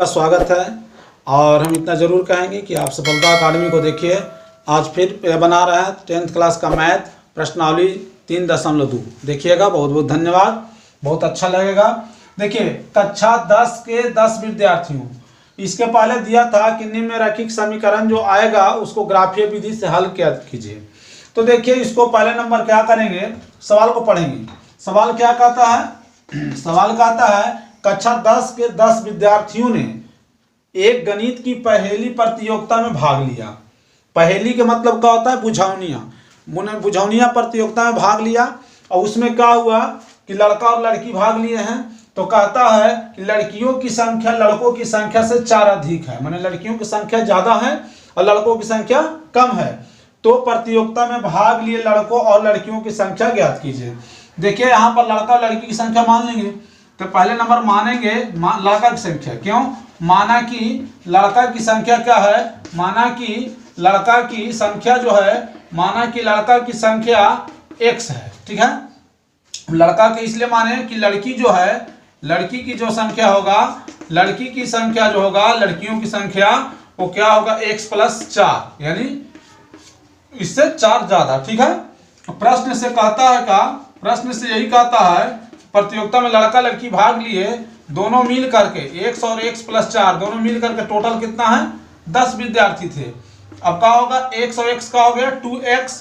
का स्वागत है। और हम इतना ज़रूर कहेंगे कि आप सफलता अकादमी को देखिए। आज फिर बना रहे हैं 10th क्लास का मैथ प्रश्नावली 3.2। देखिएगा। बहुत बहुत धन्यवाद, बहुत अच्छा लगेगा। देखिए, कक्षा 10 के 10 विद्यार्थियों, इसके पहले दिया था कि निम्नलिखित समीकरण जो आएगा उसको ग्राफीय विधि से हल किया कीजिए। तो देखिए, इसको पहले नंबर क्या करेंगे, सवाल को पढ़ेंगे। सवाल क्या कहता है? सवाल कहता है कक्षा 10 के 10 विद्यार्थियों ने एक गणित की पहेली प्रतियोगिता में भाग लिया। पहेली के मतलब क्या होता है? बुझौनिया प्रतियोगिता में भाग लिया। और उसमें क्या हुआ कि लड़का और लड़की भाग लिए हैं। तो कहता है कि लड़कियों की संख्या लड़कों की संख्या से 4 अधिक है, माने लड़कियों की संख्या ज्यादा है और लड़कों की संख्या कम है। तो प्रतियोगिता में भाग लिए लड़कों और लड़कियों की संख्या ज्ञात कीजिए। देखिए, यहाँ पर लड़का और लड़की की संख्या मान लेंगे। तो पहले नंबर मानेंगे लड़का की संख्या। क्यों? माना कि लड़का की संख्या क्या है? माना कि लड़का की संख्या जो है, माना कि लड़का की संख्या x है। ठीक है, लड़का के इसलिए माने कि लड़की जो है, लड़की की जो संख्या होगा, लड़की की संख्या जो होगा, लड़कियों की संख्या वो क्या होगा? x + 4, यानी इससे 4 ज्यादा। ठीक है, प्रश्न से कहता है का, प्रश्न से यही कहता है प्रतियोगिता में लड़का लड़की भाग लिए, दोनों मिल करके x और x + 4 दोनों मिल करके टोटल कितना है? 10 विद्यार्थी थे। अब क्या होगा? x और x का हो गया 2x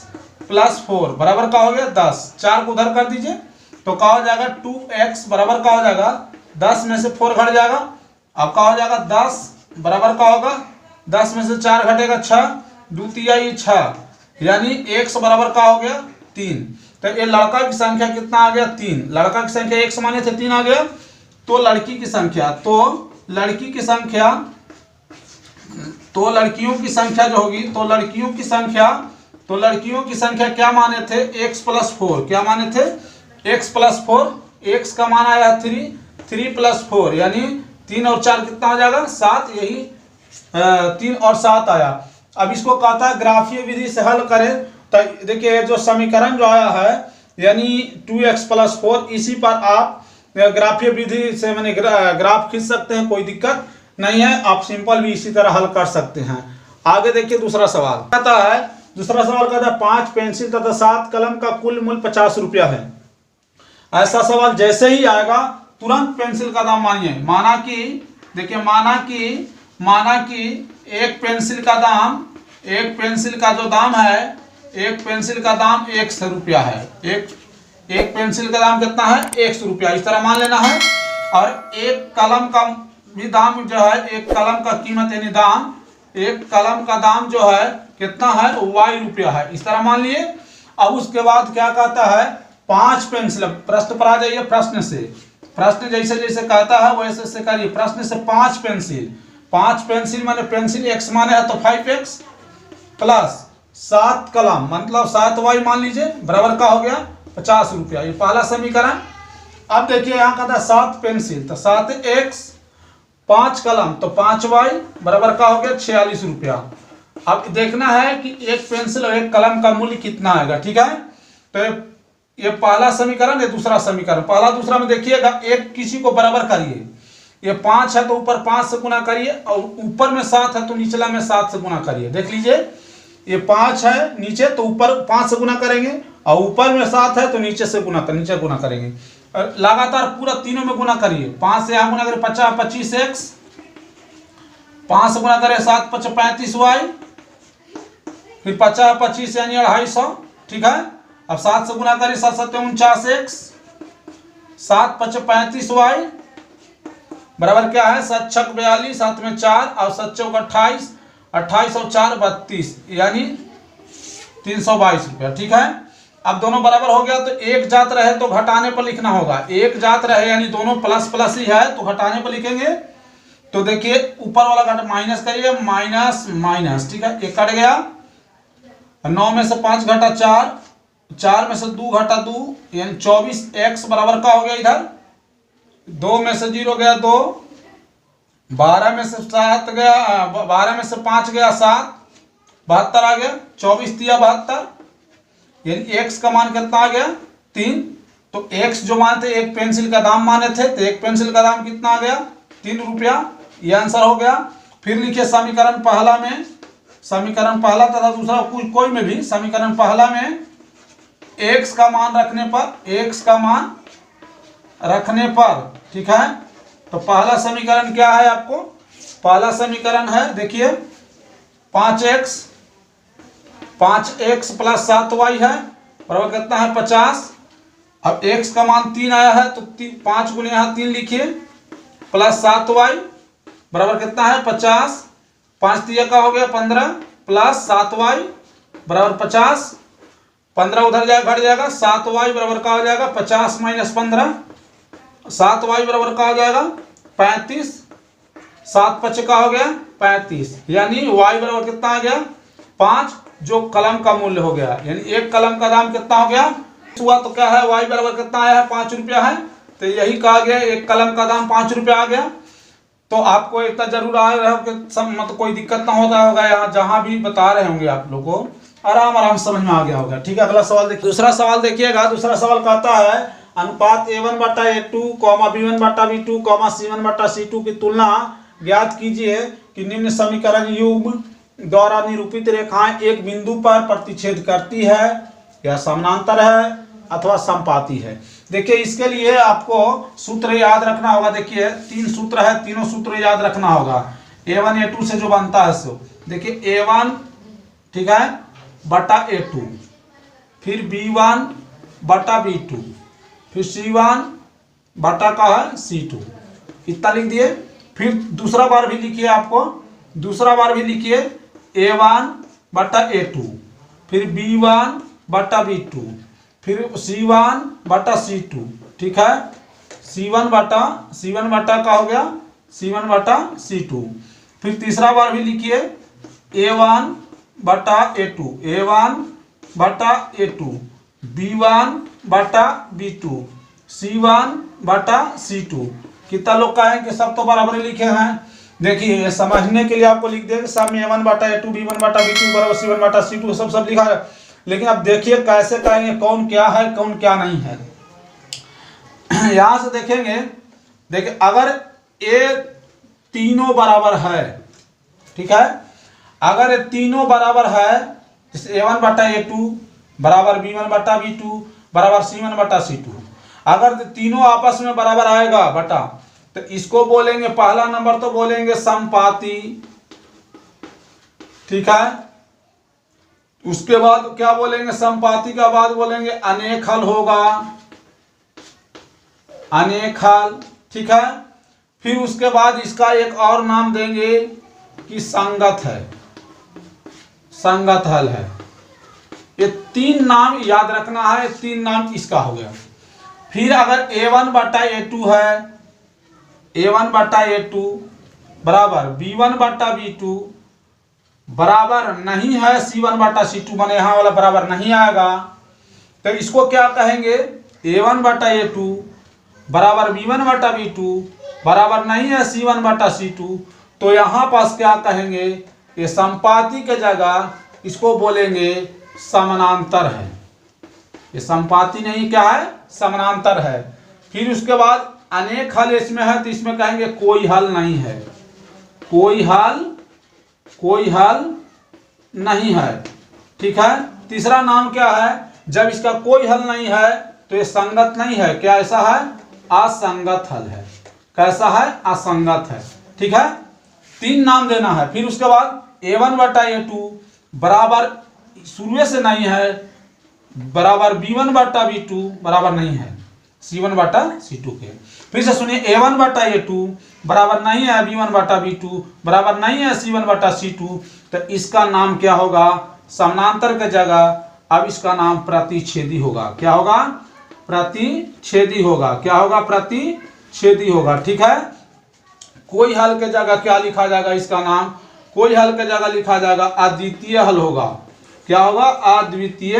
+ 4 बराबर का हो गया 10। 4 को उधर कर दीजिए तो क्या हो जाएगा? 2x बराबर का हो जाएगा 10 में से 4 घट जाएगा। अब क्या हो जाएगा? 10 बराबर का होगा 10 में से 4 घटेगा 6, 2 × 6, यानी x बराबर का हो गया 3। तो ये लड़का की संख्या कितना आ गया? 3। लड़का की संख्या x माने थे 3 आ गया। तो लड़की की संख्या, तो लड़की की संख्या, तो लड़कियों की संख्या जो होगी, तो लड़कियों की संख्या, तो लड़कियों की संख्या क्या माने थे? x + 4। क्या माने थे? x + 4। x का मान आया 3, 3 + 4 यानी 3 और 4 कितना हो जाएगा? 7। यही 3 और 7 आया। अब इसको कहता है ग्राफीय विधि से हल करें। तो देखिए, जो समीकरण जो आया है यानी 2x + 4, इसी पर आप ग्राफीय विधि से मैंने ग्राफ खींच सकते हैं, कोई दिक्कत नहीं है। आप सिंपल भी इसी तरह हल कर सकते हैं। आगे देखिए, दूसरा सवाल कहता है, दूसरा सवाल कहता है 5 पेंसिल तथा 7 कलम का कुल मूल्य 50 रुपया है। ऐसा सवाल जैसे ही आएगा तुरंत पेंसिल का दाम मानिए। माना कि देखिए, माना कि एक पेंसिल का दाम, एक पेंसिल का जो दाम है, एक पेंसिल का दाम 100 रुपया है। एक पेंसिल का दाम कितना है? 100 रुपया, इस तरह मान लेना है। और एक कलम का भी दाम जो है, एक कलम का कीमत यानी दाम, एक कलम का दाम जो है कितना है? y रुपया है, इस तरह मान लिए। अब उसके बाद क्या कहता है? 5 पेंसिल। प्रश्न पर आ जाइए। प्रश्न से, प्रश्न जैसे जैसे कहता है वैसे वैसे करिए। प्रश्न से 5 पेंसिल, 5 पेंसिल माने पेंसिल x माने है तो 5x + 7 कलम मतलब 7y मान लीजिए, बराबर का हो गया 50 रुपया। ये पहला समीकरण। अब देखिए, यहाँ कहता है 7 पेंसिल तो 7x, 5 कलम तो 5y बराबर का हो गया 46 रुपया। अब देखना है कि एक पेंसिल और एक कलम का मूल्य कितना आएगा। ठीक है, तो ये पहला समीकरण, ये दूसरा समीकरण। पहला दूसरा में देखिएगा, एक किसी को बराबर करिए। ये 5 है तो ऊपर 5 से गुना करिए, और ऊपर में 7 है तो निचला में 7 से गुना करिए। देख लीजिए, ये 5 है नीचे तो ऊपर 5 से गुना करेंगे, और ऊपर में 7 है तो नीचे से नीचे गुना करेंगे। लगातार पूरा तीनों में गुना करिए। 5 से यहाँ गुना करें 50 25x, 5 से गुना करें 7 5 35y, फिर 50 25 यानी 250। ठीक है, अब 7 से गुना करें 7 7 49x, 7 5 35y बराबर क्या है? 7 6 42, 7 में 4 और 7 4 28, 28 और 4 32 यानी 322 रुपया। ठीक है, अब दोनों बराबर हो गया। तो एक जात रहे तो घटाने पर लिखना होगा। एक जात रहे यानी दोनों प्लस प्लस ही है तो घटाने पर लिखेंगे। तो देखिए, ऊपर वाला घटा माइनस करिए, माइनस माइनस। ठीक है, एक कट गया। 9 में से 5 घटा 4, 4 में से 2 घटा 2 यानी 24x बराबर का हो गया। इधर 2 में से 0 गया 2, 12 में से 7 गया, 12 में से 5 गया 7, 72 आ गया। 24 दिया 72 यानी x का मान कितना आ गया? 3। तो x जो मान थे, एक पेंसिल का दाम माने थे, तो एक पेंसिल का दाम कितना आ गया? 3 रुपया। ये आंसर हो गया। फिर लिखिए समीकरण पहला में, समीकरण पहला तथा दूसरा कोई में भी समीकरण पहला में x का मान रखने पर, x का मान रखने पर, ठीक है। तो पहला समीकरण क्या है आपको, पहला समीकरण है देखिए 5x प्लस 7y है बराबर कितना है 50। अब x का मान 3 आया है तो 5 गुने यहाँ 3 लिखिए प्लस 7y बराबर कितना है 50। 5 तिया का हो गया 15 प्लस 7y बराबर 50। 15 उधर जाएगा घट जाएगा, 7y बराबर का हो जाएगा 50 माइनस 15, 7y बराबर का हो जाएगा 35। 7 5 का हो गया 35, यानी y बराबर कितना आ गया 5, जो कलम का मूल्य हो गया, यानी एक कलम का दाम कितना हो गया हुआ। तो क्या है y बराबर कितना आया है 5 रुपया है, तो यही कहा गया एक कलम का दाम 5 रुपया आ गया। तो आपको इतना जरूर आ रहा है कि सब मतलब कोई दिक्कत ना होता होगा, यहाँ जहां भी बता रहे होंगे आप लोगों को आराम समझ में आ गया होगा। ठीक है, अगला सवाल देखिए, दूसरा सवाल देखिएगा। दूसरा सवाल कहता है अनुपात a1/a2, b1/b2, c1/c2 की तुलना ज्ञात कीजिए कि निम्न समीकरण युग्म द्वारा निरूपित रेखाएं एक बिंदु पर प्रतिच्छेद करती है या समानांतर है अथवा समपाती है। देखिए इसके लिए आपको सूत्र याद रखना होगा। देखिए 3 सूत्र है, तीनों सूत्र याद रखना होगा। a1 a2 से जो बनता है सो देखिए a1 ठीक है बटा a2, फिर b1 बटा b2, फिर c1 बटा का है c2, इतना लिख दिए। फिर दूसरा बार भी लिखिए, आपको दूसरा बार भी लिखिए a1 बटा a2, फिर b1 बटा b2, फिर c1 बटा c2, ठीक है। c1 बटा का हो गया c1 बटा c2। फिर तीसरा बार भी लिखिए a1 बटा a2, a1 बटा a2, b1 बटा b2, c1 बटा c2। कितना लोग का है कि सब तो बराबर लिखे हैं। देखिए समझने के लिए आपको लिख देंगे सब में a1 बटा a2, b1 बटा b2 बराबर c1 बटा c2 सब लिखा है। लेकिन अब देखिए कैसे कहेंगे कौन क्या है कौन क्या नहीं है। यहां से देखेंगे, देखिए अगर ये तीनों बराबर है, ठीक है, अगर ये तीनों बराबर है जैसे a1 बटा a2 बराबर b1 बटा b2 बराबर c1 बटा c2, अगर तीनों आपस में बराबर आएगा बटा, तो इसको बोलेंगे पहला नंबर तो बोलेंगे समपाती, ठीक है। उसके बाद क्या बोलेंगे, समपाती का बाद बोलेंगे अनेक हल होगा, अनेक हल, ठीक है। फिर उसके बाद इसका एक और नाम देंगे कि संगत है, संगत हल है। ये 3 नाम याद रखना है, 3 नाम इसका हो गया। फिर अगर a1 बटा a2 है, a1 बटा a2 बराबर b1 बटा b2 बराबर नहीं है c1 बटा c2, माने यहाँ वाला बराबर नहीं आएगा, तो इसको क्या कहेंगे a1 बटा a2 बराबर b1 बटा b2 बराबर नहीं है c1 बटा c2, तो यहाँ पास क्या कहेंगे, ये समपाती के जगह इसको बोलेंगे समानांतर है। ये समपाती नहीं क्या है, समानांतर है। फिर उसके बाद अनेक हल इसमें है, तो इसमें कहेंगे कोई हल नहीं है, कोई हल नहीं है, ठीक है। तीसरा नाम क्या है, जब इसका कोई हल नहीं है तो ये संगत नहीं है, क्या ऐसा है, असंगत हल है। कैसा है, असंगत है, ठीक है। 3 नाम देना है। फिर उसके बाद a1 बटा a2 बराबर शुरू से नहीं है बराबर b1 बटा b2 बराबर नहीं है c1 बटा c2 के। फिर से सुनिए a1 बटा a2 बराबर नहीं है b1 बटा b2 बराबर नहीं है c1 बटा c2, तो इसका नाम क्या होगा, समानांतर के जगह अब इसका नाम प्रतिच्छेदी होगा। क्या होगा, प्रतिच्छेदी होगा। क्या होगा, प्रतिच्छेदी होगा, ठीक है। कोई हल के जगह क्या लिखा जाएगा, इसका नाम कोई हल के जगह लिखा जाएगा अद्वितीय हल होगा। क्या होगा, अद्वितीय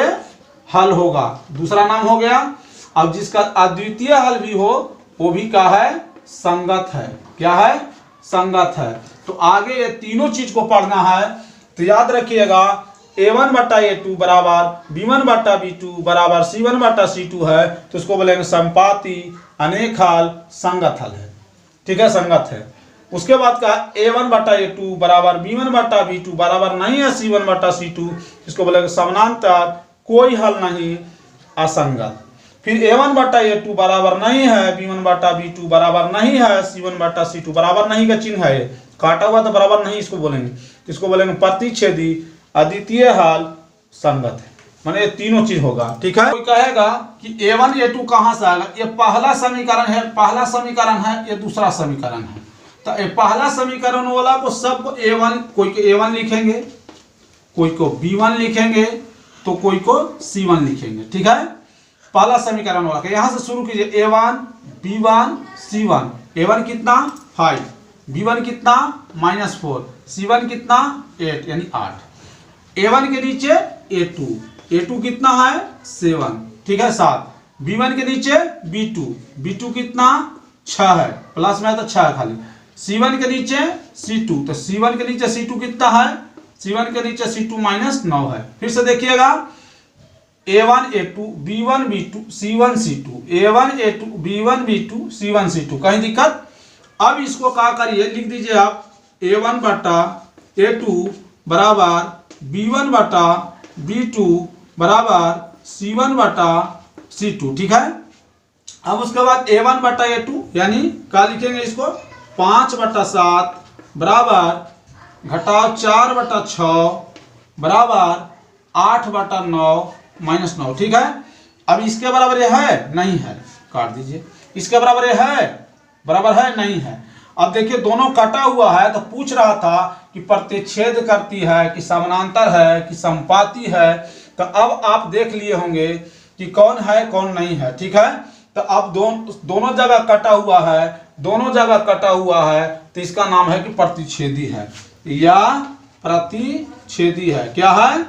हल होगा, दूसरा नाम हो गया। अब जिसका अद्वितीय हल भी हो वो भी क्या है, संगत है। क्या है, संगत है। तो आगे ये तीनों चीज को पढ़ना है, तो याद रखिएगा a1 बटा a2 बराबर b1 बटा b2 बराबर c1 बटा c2 है, तो उसको बोलेंगे समपाती, अनेक हल, संगत हल है, ठीक है, संगत है। उसके बाद का A1 बटा A2 बराबर B1 बटा B2 बराबर नहीं है C1 बटा C2, इसको बोलेंगे समानांतर, कोई हल नहीं, असंगत। फिर A1 बटा A2 बराबर नहीं है B1 बटा B2 बराबर नहीं है C1 बटा C2, बराबर नहीं का चिन्ह है, काटा हुआ तो बराबर नहीं इसको बोलेंगे, इसको बोलेंगे प्रतिच्छेदी, अद्वितीय हल, संगत है, माने तीनों चीज होगा। ठीक है, कोई कहेगा कि A1 A2 कहां से आएगा, ये पहला समीकरण है, पहला समीकरण है, ये दूसरा समीकरण है। तो ये पहला समीकरण वाला को सब A1, कोई को A1 लिखेंगे, कोई को B1 लिखेंगे, तो कोई को C1 लिखेंगे। ठीक है, पहला समीकरण वाला यहां से शुरू कीजिए, A1 B1 C1। A1 कितना 5, B1 कितना -4, C1 कितना 8 यानी 8। A1 के नीचे A2, A2 कितना है 7, ठीक है 7। B1 के नीचे B2, B2 कितना 6 है, प्लस में तो 6 है खाली। C1 के नीचे C2, तो C1 के नीचे C2 कितना है, C1 के नीचे C2 -9 है। फिर से देखिएगा, A1 A2 B1 B2 C1 C2, A1 A2 B1 B2 C1 C2, कहीं दिक्कत? अब इसको क्या करिए, लिख दीजिए आप A1 बटा A2 बराबर B1 बटा B2 बराबर C1 बटा C2। ठीक है, अब उसके बाद A1 बटा A2 यानी क्या लिखेंगे इसको, 5 बटा 7 बराबर घटाओ 4 बटा 6 बराबर 8 बटा 9 -9। ठीक है, अब इसके बराबर ये है नहीं है, काट दीजिए। इसके बराबर ये है, बराबर है नहीं है। अब देखिए दोनों कटा हुआ है, तो पूछ रहा था कि प्रतिच्छेद करती है कि समानांतर है कि संपाती है। तो अब आप देख लिए होंगे कि कौन है कौन नहीं है। ठीक है, तो अब दोनों जगह कटा हुआ है, दोनों जगह कटा हुआ है, तो इसका नाम है कि प्रतिच्छेदी है या प्रतिच्छेदी है। क्या है,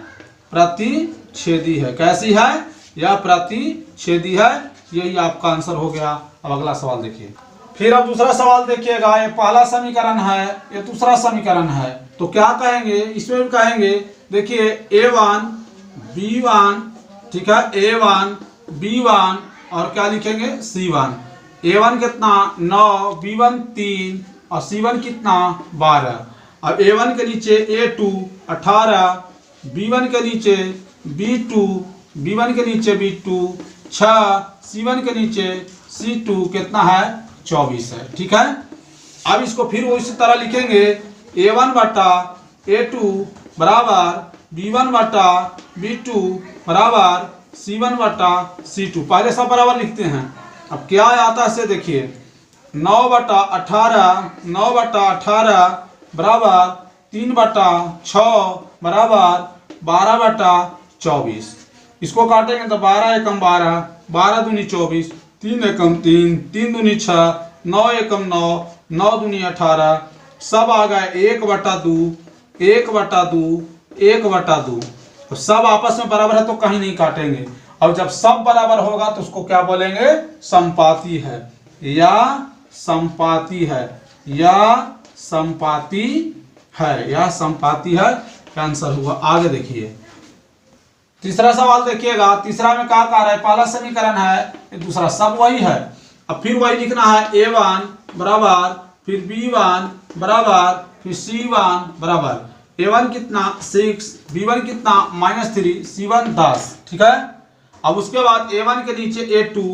प्रतिच्छेदी है। कैसी है, या प्रतिच्छेदी है। यही आपका आंसर हो गया। अब अगला सवाल देखिए। फिर अब दूसरा सवाल देखिएगा, ये पहला समीकरण है, ये दूसरा समीकरण है, तो क्या कहेंगे, इसमें भी कहेंगे, देखिए A1 B1, ठीक है, A1 B1 और क्या लिखेंगे C1। A1 कितना 9, B1 3 और C1 कितना 12। अब A1 के नीचे A2 18, B1 के नीचे B2, B1 के नीचे B2 6, C1 के नीचे C2 कितना है 24 है। ठीक है, अब इसको फिर वो इसी तरह लिखेंगे, A1 बटा A2 बराबर B1 बटा B2 बराबर C1 बटा C2। पहले सब बराबर लिखते हैं। अब क्या आता है देखिए, 9 बटा 18, 9 बटा 18 बराबर 3 बटा 6 बराबर 12 बटा 24। इसको काटेंगे तो 12 एकम 12, 12 दूनी 24, 3 एकम 3, 3 दूनी 6, 9 एकम 9, 9 दूनी 18, सब आ गए 1 बटा 2, 1 बटा 2, 1 बटा 2। तो सब आपस में बराबर है तो कहीं नहीं काटेंगे। और जब सब बराबर होगा तो उसको क्या बोलेंगे, संपाती है या संपाती है या संपाती है या संपाती है। आंसर हुआ। आगे देखिए तीसरा सवाल देखिएगा। तीसरा में क्या कह रहा है, पहला समीकरण है, दूसरा सब वही है। अब फिर वही लिखना है, A1 बराबर फिर B1 बराबर फिर C1 बराबर A1 कितना 6, B1 कितना -3, C1 10। ठीक है, अब उसके बाद A1 के नीचे A2,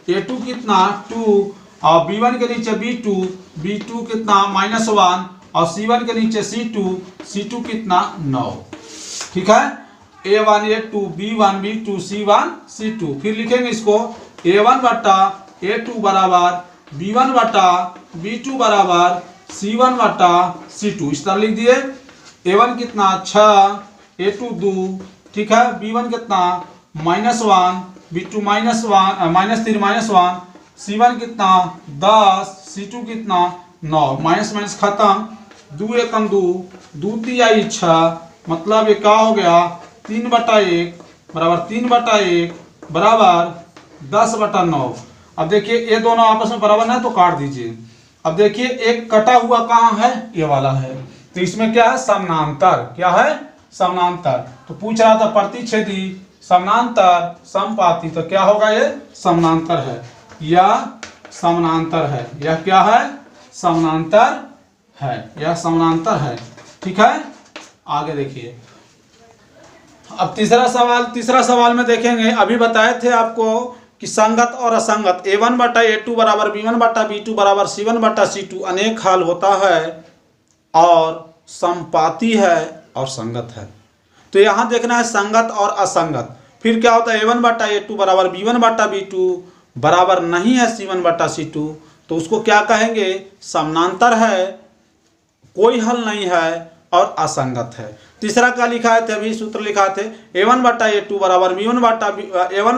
A2 कितना 2 और B1 के नीचे B2, B2 कितना -1 और C1 के नीचे C2, C2 कितना 9। ठीक है, A1 A2 B1 B2 C1 C2। फिर लिखेंगे इसको, A1 बटा A2 बराबर B1 बटा B2 बराबर C1 बटा C2। इस तरह लिख दिए। A1 कितना 6, A2 2, ठीक है, B1 कितना -1, B2 -3 -1, C1 कितना 10, C2 कितना 9। माइनस माइनस खत्म, 2 एकम 2, 2 तिहाई 6, मतलब ये क्या हो गया 3 बटा 1 बराबर 3 बटा 1 बराबर 10 बटा 9। अब देखिए ये दोनों आपस में बराबर है तो काट दीजिए। अब देखिए एक कटा हुआ कहाँ है, ये वाला है, तो इसमें क्या है, समानांतर। क्या है, समानांतर। तो पूछ रहा था प्रतिच्छेदी, समानांतर, संपाती, तो क्या होगा, ये समानांतर है या समानांतर है। यह क्या है, समानांतर है, यह समानांतर है। ठीक है, आगे देखिए। अब तीसरा सवाल में देखेंगे, अभी बताए थे आपको कि संगत और असंगत A1 बटा A2 बराबर B1 बटा B2 बराबर C1 बटा C2 अनेक हल होता है और समपाती है और संगत है। तो यहाँ देखना है संगत और असंगत। फिर क्या होता है, A1 बटा A2 बराबर B1 बटा B2 बराबर नहीं है C1 बटा C2, तो उसको क्या कहेंगे, समानांतर है, कोई हल नहीं है और असंगत है। तीसरा क्या लिखा थे, अभी सूत्र लिखा थे, A1 बटा A2 बराबर A1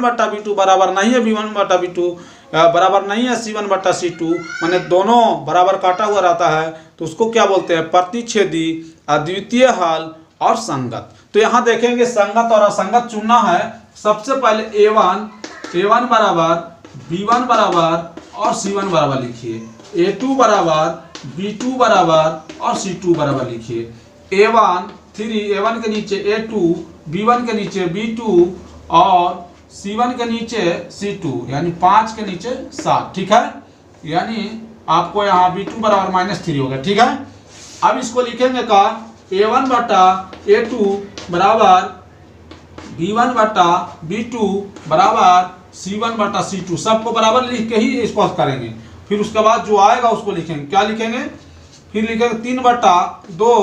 बटा B2 बराबर नहीं है B1 बटा B2 बराबर नहीं है C1 बटा C2, माने दोनों बराबर काटा हुआ रहता है, तो उसको क्या बोलते हैं, प्रतिच्छेदी, अद्वितीय हल और संगत। तो यहाँ देखेंगे संगत और असंगत चुनना है। सबसे पहले A1 बराबर B1 बराबर और C1 बराबर लिखिए, A2 बराबर B2 बराबर और C2 बराबर लिखिए। A1 के नीचे A2, B1 के नीचे B2 और C1 के नीचे C2, यानी 5 के नीचे 7। ठीक है, यानी आपको यहाँ B2 बराबर -3 हो गया। ठीक है, अब इसको लिखेंगे का A1 बटा A2 बराबर B1 बटा B2 बराबर C1 बटा C2, सबको बराबर लिख के ही इसको करेंगे। फिर उसके बाद जो आएगा उसको लिखेंगे, क्या लिखेंगे, फिर लिखेंगे 3 बटा 2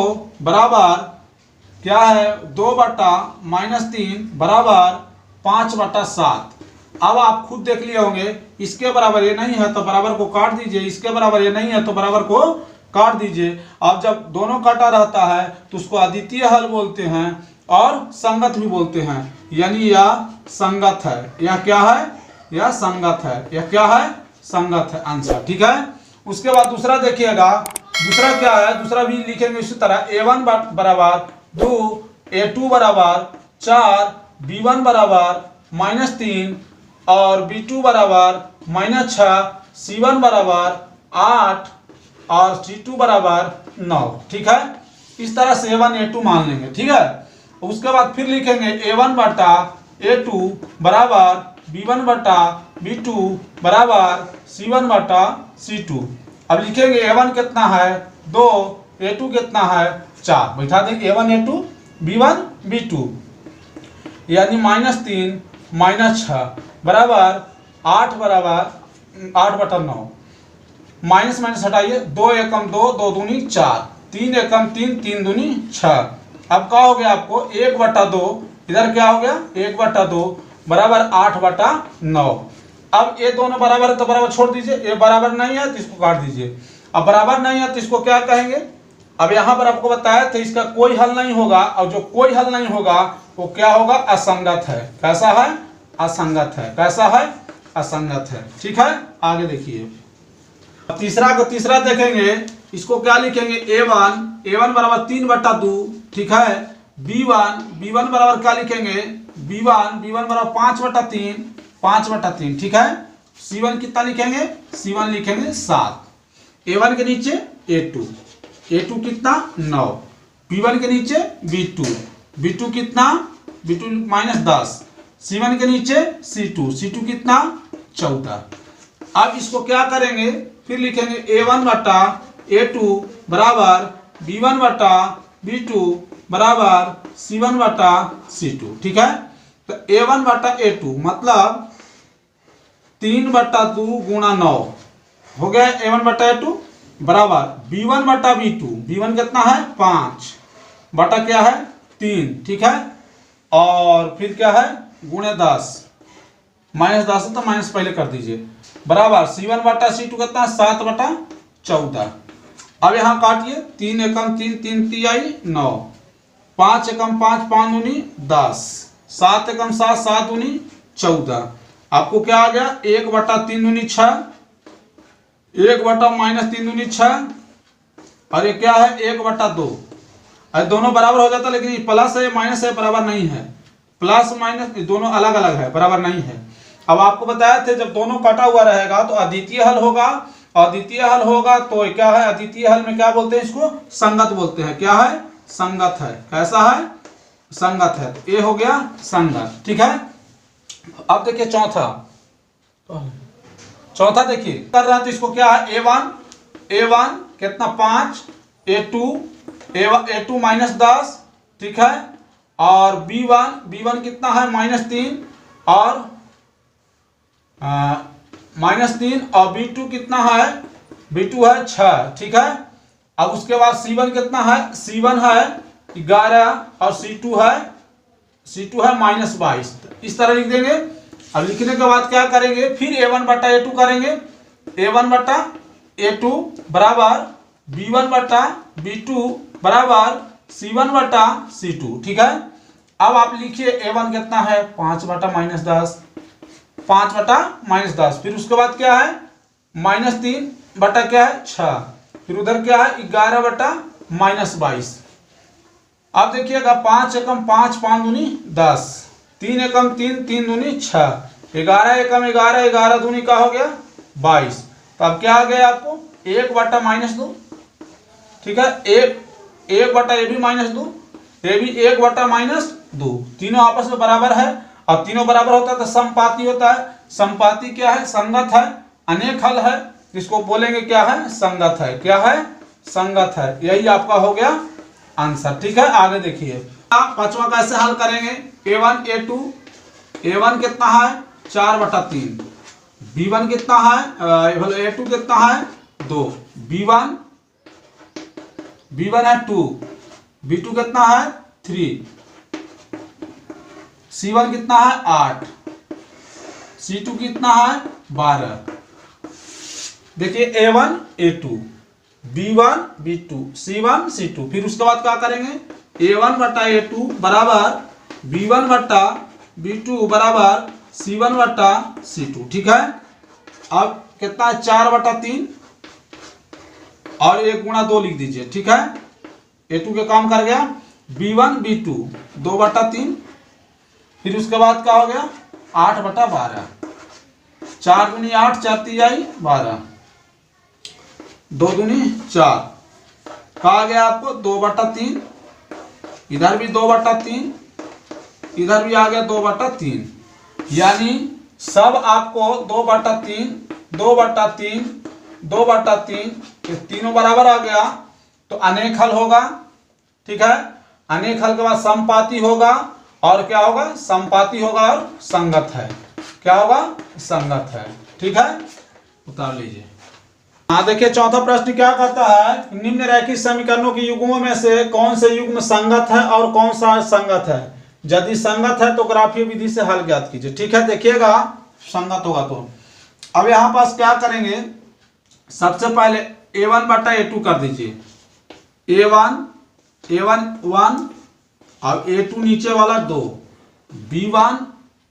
बराबर क्या है, 2 बटा -3 बराबर 5 बटा 7। अब आप खुद देख लिए होंगे, इसके बराबर ये नहीं है तो बराबर को काट दीजिए, इसके बराबर ये नहीं है तो बराबर को काट दीजिए। अब जब दोनों काटा रहता है तो उसको अद्वितीय हल बोलते हैं और संगत भी बोलते हैं, यानी यह संगत है। यह क्या है, यह संगत है, यह क्या है, संगत है, आंसर। ठीक है, उसके बाद दूसरा देखिएगा, दूसरा क्या है, दूसरा भी लिखेंगे इसी तरह, A1 बराबर 2, A2 बराबर 4, B1 बराबर -3 और B2 बराबर -6, C1 बराबर 8 और C2 बराबर 9। ठीक है, इस तरह से A1 A2 मान लेंगे। ठीक है, उसके बाद फिर लिखेंगे A1 बटा A2 बराबर B1 बटा B2 बराबर C1 बटा C2। अब लिखेंगे A1 कितना है 2, A2 कितना है 4, बैठा देंगे A1 A2 B1 B2, यानी -3 -6 बराबर 8 बराबर 8 बटा 9, माइनस माइनस हटाइए, 2 एकम 2, 2 दूनी 4, 3 एकम 3, 3 दूनी 6। अब क्या हो गया आपको 1 बटा 2, इधर क्या हो गया 1 बटा 2 बराबर 8 बटा 9। अब ये दोनों बराबर है तो बराबर छोड़ दीजिए, ये बराबर नहीं है तो इसको काट दीजिए। अब बराबर नहीं है तो इसको क्या कहेंगे, अब यहाँ पर आपको बताया तो इसका कोई हल नहीं होगा, और जो कोई हल नहीं होगा वो क्या होगा, असंगत है। कैसा है, असंगत है। कैसा है, असंगत है। ठीक है, आगे देखिए तीसरा देखेंगे, इसको क्या लिखेंगे A1 बराबर 3 बटा 2। ठीक है, B1 बराबर क्या लिखेंगे, B1 बराबर 5 बटा 3। ठीक है, C1 कितना लिखेंगे, C1 लिखेंगे 7, A1 के नीचे A2 कितना 9, B1 के नीचे B2 कितना B2 -10, C1 के नीचे C2 कितना 14। अब इसको क्या करेंगे, फिर लिखेंगे A1 बटा A2 बराबर B1 बटा B2 बराबर C1 बटा C2। ठीक है, तो A1 बटा A2 मतलब 3 बटा 2 गुणा 9 हो गया A1 बटा A2 बराबर B1 बटा B1 कितना है 5 बटा क्या है 3। ठीक है, और फिर क्या है गुणे 10, -10 है तो माइनस पहले कर दीजिए, बराबर C1 बटा C2 कितना 7 बटा 14। अब यहाँ काटिए, 3 एकम 3, 3 तिहाई 9, 5 एकम 5, 5 दूनी 10, 7 एकम 7, 7 दूनी 14। आपको क्या आ गया 1 बटा 3 दूनी 6, 1 बटा -3 दूनी 6, और ये क्या है 1 बटा 2। अरे दोनों बराबर हो जाता, लेकिन ये प्लस है माइनस है बराबर नहीं है, प्लस माइनस दोनों अलग अलग है, बराबर नहीं है। अब आपको बताया थे जब दोनों कटा हुआ रहेगा तो अद्वितीय हल होगा, अद्वितीय हल होगा तो क्या है, अद्वितीय हल में क्या बोलते हैं, इसको संगत बोलते हैं। क्या है, संगत है। कैसा है, संगत है। तो ये हो गया संगत। ठीक है, अब देखिए चौथा देखिए कर रहा है, तो इसको क्या है A1 कितना 5 A2 -10, ठीक है। और B1 कितना है -3 और -3 और B2 कितना है, B2 है 6, ठीक है। अब उसके बाद C1 कितना है, C1 है 11 और C2 है -22, इस तरह लिख देंगे। अब लिखने के बाद क्या करेंगे, फिर A1 बटा A2 करेंगे। A1 बटा A2 बराबर B1 बटा B2 बराबर C1 बटा C2, ठीक है। अब आप लिखिए A1 कितना है 5 बटा -10, 5 बटा -10, फिर उसके बाद क्या है -3 बटा क्या है 6, फिर उधर क्या है 11 बटा -22। अब देखिएगा 5 एकम 5, 5 दूनी 10, 3 एकम 3, 3 दूनी 6, 11 एकम 11, 11 दूनी का हो गया 22। तो अब क्या आ गया आपको 1 बटा -2, ठीक है। 1 बटा ये भी -2, ये भी 1 बटा -2, तीनों आपस में बराबर है। अब तीनों बराबर होता है तो समपाती होता है। समपाती क्या है, संगत है, अनेक हल है, इसको बोलेंगे क्या है, संगत है। क्या है, संगत है। यही आपका हो गया आंसर, ठीक है। आगे देखिए आप पांचवा कैसे हल करेंगे। A1 कितना है 4 बटा 3, B1 कितना है A2 कितना है 2, B1 है 2, B2 कितना है 3, C1 कितना है 8, C2 कितना है 12। देखिए A1 A2 B1 B2 C1 C2, फिर उसके बाद क्या करेंगे A1 बटा A2 बराबर B1 बटा B2 बराबर C1 बटा C2, ठीक है। अब कितना है 4 बटा 3 और 1 गुणा 2 लिख दीजिए, ठीक है। A2 के काम कर गया। B1 B2 2 बटा 3, फिर उसके बाद क्या हो गया 8 बटा 12, 4 दूनी 8, 4 तीन आई 12, 2 दूनी 4, कहा गया आपको 2 बटा 3, इधर भी 2 बटा 3, इधर भी आ गया 2 बटा 3, यानी सब आपको 2 बटा 3, 2 बटा 3, 2 बटा 3, ये तीनों बराबर आ गया तो अनेक हल होगा, ठीक है। अनेक हल के बाद समपाती होगा और क्या होगा, समपाती होगा और संगत है। क्या होगा, संगत है, ठीक है। उतार लीजिए। हाँ देखिए चौथा प्रश्न क्या कहता है, निम्न रैखिक समीकरणों के युग्मों में से कौन से युग्म संगत है और कौन सा संगत है। यदि संगत है तो ग्राफीय विधि से हल ज्ञात कीजिए, ठीक है। देखिएगा संगत होगा तो अब यहाँ पास क्या करेंगे, सबसे पहले A1 बटा A2 कर दीजिए। A1 1 और A2 नीचे वाला 2, B1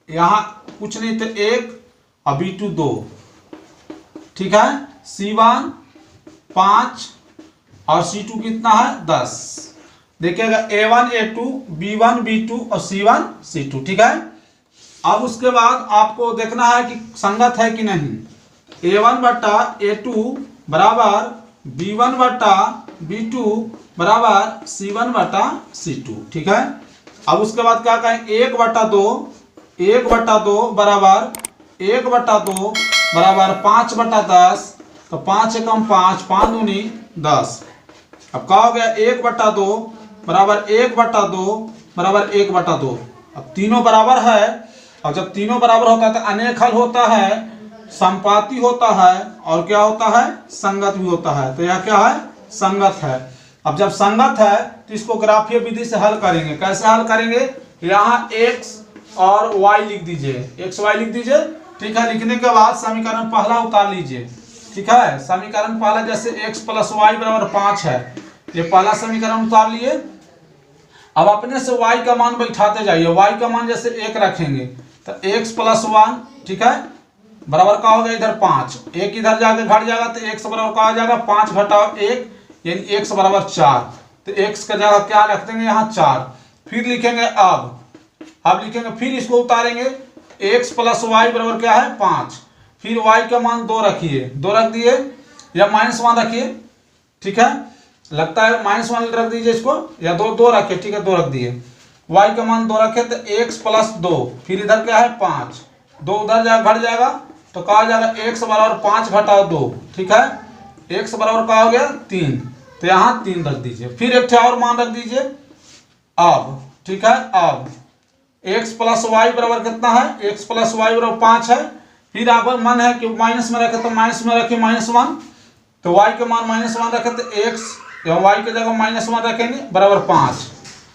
यहाँ कुछ नहीं तो 1 और B2 2, ठीक है। C1 5 और C2 कितना है 10। देखिएगा A1 A2 B1 B2 और C1 C2, ठीक है। अब उसके बाद आपको देखना है कि संगत है कि नहीं। A1 बटा A2 बराबर B1 बटा B2 बराबर C1 बटा C2, ठीक है। अब उसके बाद क्या कहें 1 बटा 2 बराबर 1 बटा 2 बराबर 5 बटा 10, तो 5 एकम 5, 5 दूनी 10। अब क्या हो गया 1 बटा 2 बराबर 1 बटा 2 बराबर 1 बटा 2। अब तीनों बराबर है और जब तीनों बराबर होता है तो अनेक हल होता है, समपाती होता है और क्या होता है, संगत भी होता है। तो यह क्या है, संगत है। अब जब संगत है तो इसको ग्राफीय विधि से हल करेंगे। कैसे हल करेंगे, यहाँ x और y लिख दीजिए, x y लिख दीजिए, ठीक है। लिखने के बाद समीकरण पहला उतार लीजिए, ठीक है। समीकरण पहला जैसे x प्लस वाई बराबर 5 है, ये पहला समीकरण उतार लिए। अब अपने से y का मान बैठाते जाइए, y का मान जैसे 1 रखेंगे तो x प्लस 1, ठीक है, बराबर का हो गया इधर 5, 1 इधर जाके घट जाएगा तो x बराबर का आ जाएगा 5 घटाओ 1, यानी x बराबर 4। तो x का जगह क्या रख देंगे यहाँ 4। फिर लिखेंगे अब लिखेंगे, फिर इसको उतारेंगे, x प्लस वाई बराबर क्या है 5, फिर y का मान 2 रखिए, 2 रख दिए या -1 रखिए, ठीक है। लगता है -1 रख दीजिए इसको, या 2 रखे, ठीक है, 2 रख दिए। y का मान 2 रखे तो x प्लस 2, फिर इधर क्या है 5, 2 उधर जाएगा घट जाएगा तो कहा जाएगा x बराबर 5 घटाओ 2, ठीक है। x बराबर क्या हो गया 3, तो यहाँ 3 रख दीजिए। फिर एक और मान रख दीजिए अब, ठीक है। अब x प्लस वाई बराबर कितना है, x प्लस वाई बराबर 5 है। फिर आप मन है कि माइनस में रखे तो माइनस में रखे -1, तो y के मान -1 रखे तो x या y की जगह -1 रखेंगे बराबर 5।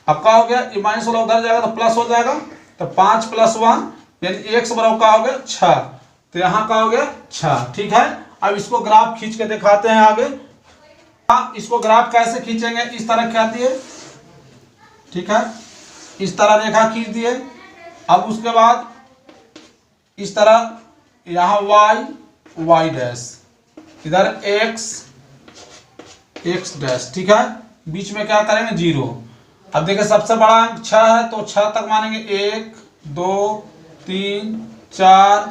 अब क्या हो गया, ये माइनस वाला उधर जाएगा तो प्लस हो जाएगा, तो 5 + 1 यानी x बराबर क्या हो गया 6। तो यहाँ क्या हो गया 6, ठीक है। अब इसको ग्राफ खींच के दिखाते हैं आगे। इसको ग्राफ कैसे खींचेंगे, इस तरह खींच दिए, ठीक है, इस तरह रेखा खींच दिए। अब उसके बाद इस तरह यहाँ y डैश, इधर x डैश, ठीक है। बीच में क्या करेंगे 0। अब देखिए सबसे बड़ा अंक 6 है तो 6 तक मानेंगे 1 2 3 4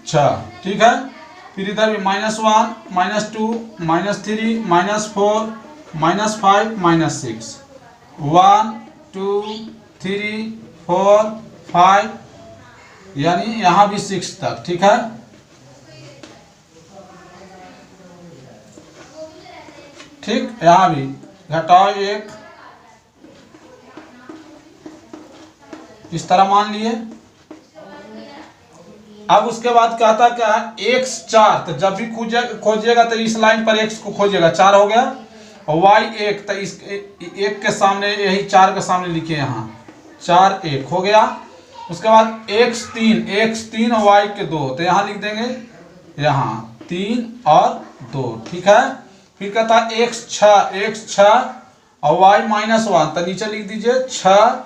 6, ठीक है। फिर इधर भी -1 -2 -3 -4 -5 -6 1 2 3 4 5 यानी यहाँ भी 6 तक, ठीक है। ठीक, यहाँ भी घटाओ 1, इस तरह मान लिए। अब उसके बाद कहता क्या है x 4, तो जब भी खोजिएगा तो इस लाइन पर x को खोजिएगा, 4 हो गया। और y 1, तो इस 1 के सामने यही 4 के सामने लिखिए, यहाँ 4 1 हो गया। उसके बाद x 3 और y के 2, तो यहाँ लिख देंगे यहाँ 3 और 2, ठीक है। फिर कहता है x 6 और y -1, तो नीचे लिख दीजिए 6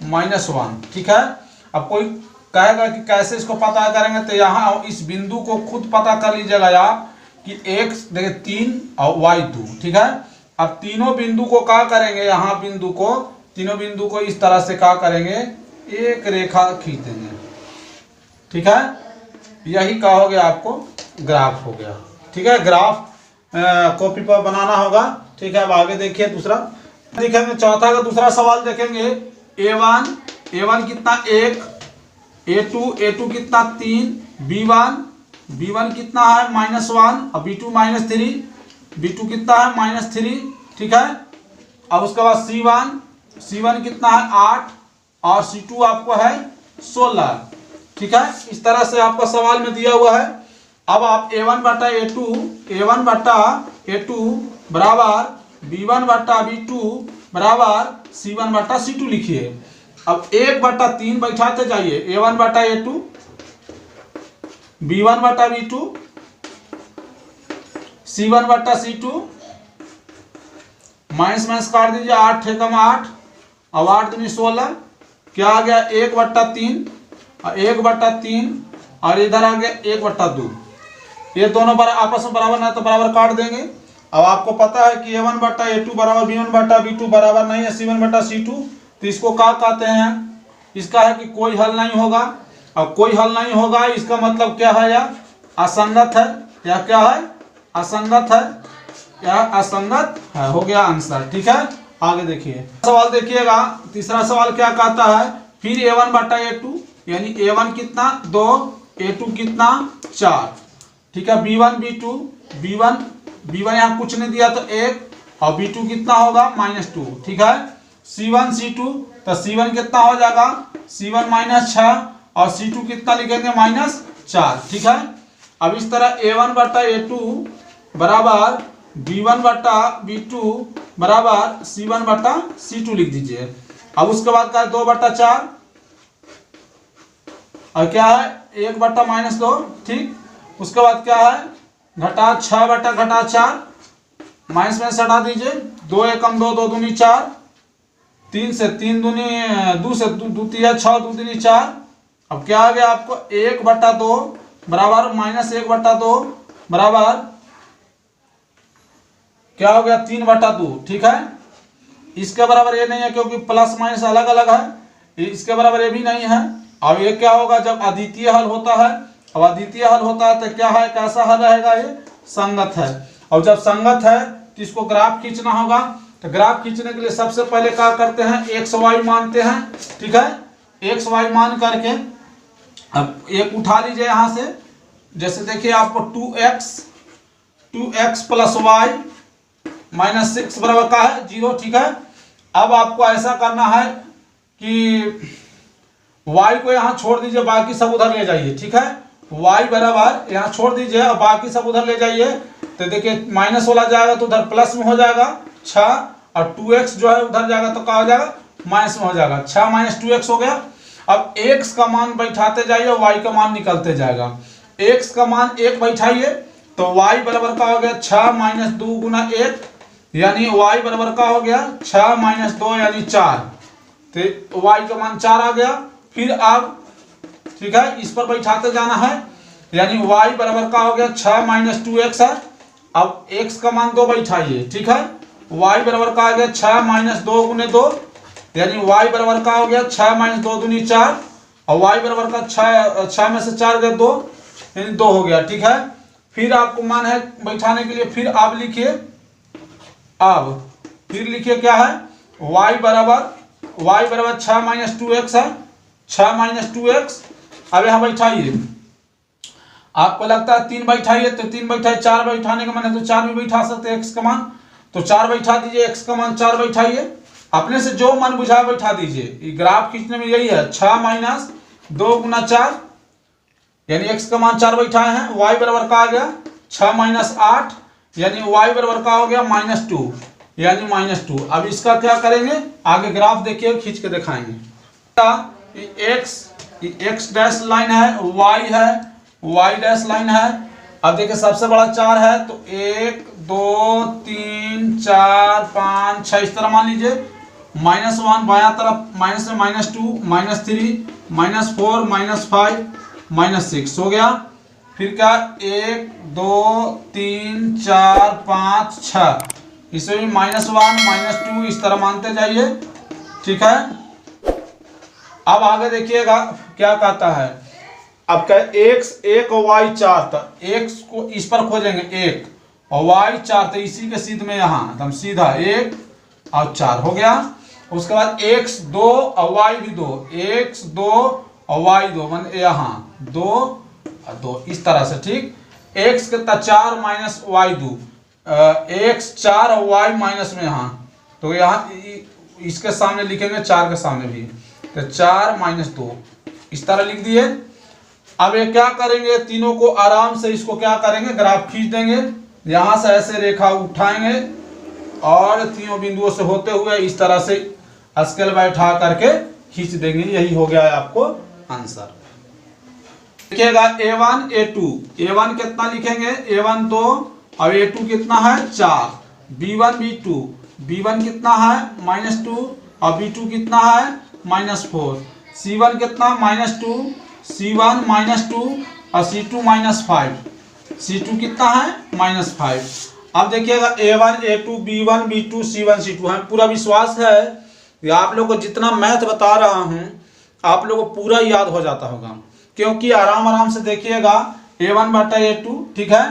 -1, ठीक है। अब कोई कहेगा कि कैसे इसको पता करेंगे, तो यहाँ इस बिंदु को खुद पता कर लीजिएगा आप कि x देखिए 3 और y 2, ठीक है। अब तीनों बिंदु को क्या करेंगे, यहाँ तीनों बिंदु को इस तरह से क्या करेंगे, एक रेखा खींच देंगे, ठीक है। यही क्या हो गया, आपको ग्राफ हो गया, ठीक है। ग्राफ कॉपी पर बनाना होगा, ठीक है। अब आगे देखिए दूसरा देखेंगे, चौथा का दूसरा सवाल देखेंगे। a1 कितना 1, a2 कितना 3, b1 कितना है -1 और b2 -3, b2 कितना है -3, ठीक है। अब उसके बाद c1 कितना है 8 और c2 आपको है 16, ठीक है। इस तरह से आपका सवाल में दिया हुआ है। अब आप a1 बटा a2 बराबर b1 बटा b2 बराबर c1 बटा c2 लिखिए। अब 1/3 बैठाते जाइए, a1 बटा a2 b1 बटा b2 c1 बटा c2, माइनस काट दीजिए, 8 × 8 और 8 दूनी 16, क्या आ गया 1/3 और 1/3 और इधर आ गया 1/2। ये दोनों आपस में बराबर ना तो बराबर काट देंगे। अब आपको पता है कि a1 बटा a2 बराबर b1 बटा b2 बराबर नहीं है c1 बटा c2, तो इसको क्या कहते हैं, इसका है कि कोई हल नहीं होगा। और कोई हल नहीं होगा इसका मतलब क्या है, या असंगत है, या क्या है असंगत है, या असंगत है, हो गया आंसर, ठीक है। आगे देखिए सवाल देखिएगा, तीसरा सवाल क्या कहता है, फिर a1 बटा a2 यानी a1 कितना 2, a2 कितना 4, ठीक है। b1 यहाँ कुछ नहीं दिया तो 1 और b2 कितना होगा -2, ठीक है। c1 c2, तो c1 कितना हो जाएगा c1 -6 और c2 कितना लिखेंगे -4, ठीक है। अब इस तरह a1 बटा a2 बराबर b1 बटा b2 बराबर c1 बटा c2 लिख दीजिए। अब उसके बाद का 2/4 और क्या है 1/-2, ठीक। उसके बाद क्या है घटा 6/4, माइनस में हटा दीजिए, 2 एकम 2, 2 दूनी 4, 3 से 3 दूनी 2 से 2 3 6, 2 दूनी 4। अब क्या आ गया आपको 1/2 बराबर -1/2 बराबर क्या हो गया 3/2, ठीक है। इसके बराबर ये नहीं है क्योंकि प्लस माइनस अलग अलग है, इसके बराबर ये भी नहीं है। अब ये क्या होगा जब अद्वितीय हल होता है, अब अद्वितीय हल होता है तो क्या है, कैसा हल रहेगा, ये संगत है। और जब संगत है तो इसको ग्राफ खींचना होगा। तो ग्राफ खींचने के लिए सबसे पहले क्या करते हैं, एक्स वाई मानते हैं, ठीक है। एक्स वाई मान करके अब एक उठा लीजिए यहाँ से, जैसे देखिए आपको 2x + y -6 बराबर का है 0, ठीक है। अब आपको ऐसा करना है कि y को यहाँ छोड़ दीजिए, बाकी सब उधर ले जाइए, ठीक है। y बराबर यहाँ छोड़ दीजिए और बाकी सब उधर ले जाइए, तो देखिए माइनस वाला जाएगा तो उधर प्लस में हो जाएगा 6, और 2x जो है उधर जाएगा तो क्या हो जाएगा, माइनस में हो जाएगा। 6 - 2x हो गया। अब x का मान बैठाते जाइए, y का मान निकलते जाएगा। x का मान 1 बैठाइए तो y बराबर का हो गया 6 - 2 गुना 1, यानी y बराबर का हो गया 6 - 2 यानी 4, तो y का मान 4 आ गया। फिर अब ठीक है, इस पर बैठाते जाना है, यानी y बराबर का हो गया 6 - 2x है। अब x का मान 2 बैठाइए, ठीक है। y बराबर का आ गया 6 - 2 गुने 2, यानी y बराबर का हो गया 6 - 2 दूनी 4, और y बराबर का 6 में से 4 गए 2, यानी 2 हो गया, ठीक है। फिर आपको मान है बैठाने के लिए, फिर आप लिखिए, अब फिर लिखिए क्या है, y बराबर 6 - 2x है, 6 - 2x। अब यहाँ बैठाइए, आपको लगता है 3 बैठाइए तो 3 बैठाइए, 4 बैठाने का मन है तो 4 भी बैठा सकते हैं x का मान, तो 4 बैठा दीजिए, x का मान 4 बैठाइए, अपने से जो मन बुझा बैठा दीजिए। ग्राफ खींचने में यही है, 6 - 2 गुना 4, यानी x का मान 4 बैठाए हैं। y बराबर का आ गया 6 - 8, यानी y बराबर का हो गया -2, यानी -2। अब इसका क्या करेंगे, आगे ग्राफ देखिए, खींच के दिखाएंगे। x डैश लाइन है, y है, y डैश लाइन है। अब देखिए सबसे बड़ा 4 है, तो 1 2 3 4 5 6 इस तरह मान लीजिए। -1 बायां तरफ, माइनस में -2 -3 -4 -5 -6 हो गया। फिर क्या, 1 2 3 4 5 6, इसमें भी -1 -2 इस तरह मानते जाइए, ठीक है। अब आगे देखिएगा क्या कहता है, अब क्या x 1 और y 4, तो x को इस पर खोजेंगे 1 और y 4, तो इसी के सीध में यहाँ एकदम सीधा 1 और 4 हो गया। उसके बाद x 2 और y भी 2, x 2 और y 2, मान यहाँ 2 और 2 इस तरह से, ठीक। x कितना 4 - y 2, x 4 और y माइनस में यहाँ, तो यहाँ इसके सामने लिखेंगे 4 के सामने भी, तो 4 - 2 इस तरह लिख दिए। अब ये क्या करेंगे, तीनों को आराम से इसको क्या करेंगे, ग्राफ खींच देंगे, यहां से ऐसे रेखा उठाएंगे और तीनों बिंदुओं से होते हुए इस तरह से स्केल बैठा करके खींच देंगे। यही हो गया है आपको आंसर। देखिएगा a1 a2, a1 कितना लिखेंगे, a1 2 और a2 कितना है 4, b1 b2, b1 कितना है -2 और b2 कितना है -4, c1 कितना -2, c1 -2 और c2 -5, c2 कितना है -5। अब देखिएगा a1 a2 b1 b2 c1 c2, हमें पूरा विश्वास है कि आप लोग को जितना मैथ बता रहा हूं आप लोग को पूरा याद हो जाता होगा, क्योंकि आराम से देखिएगा a1 बटा a2, ठीक है,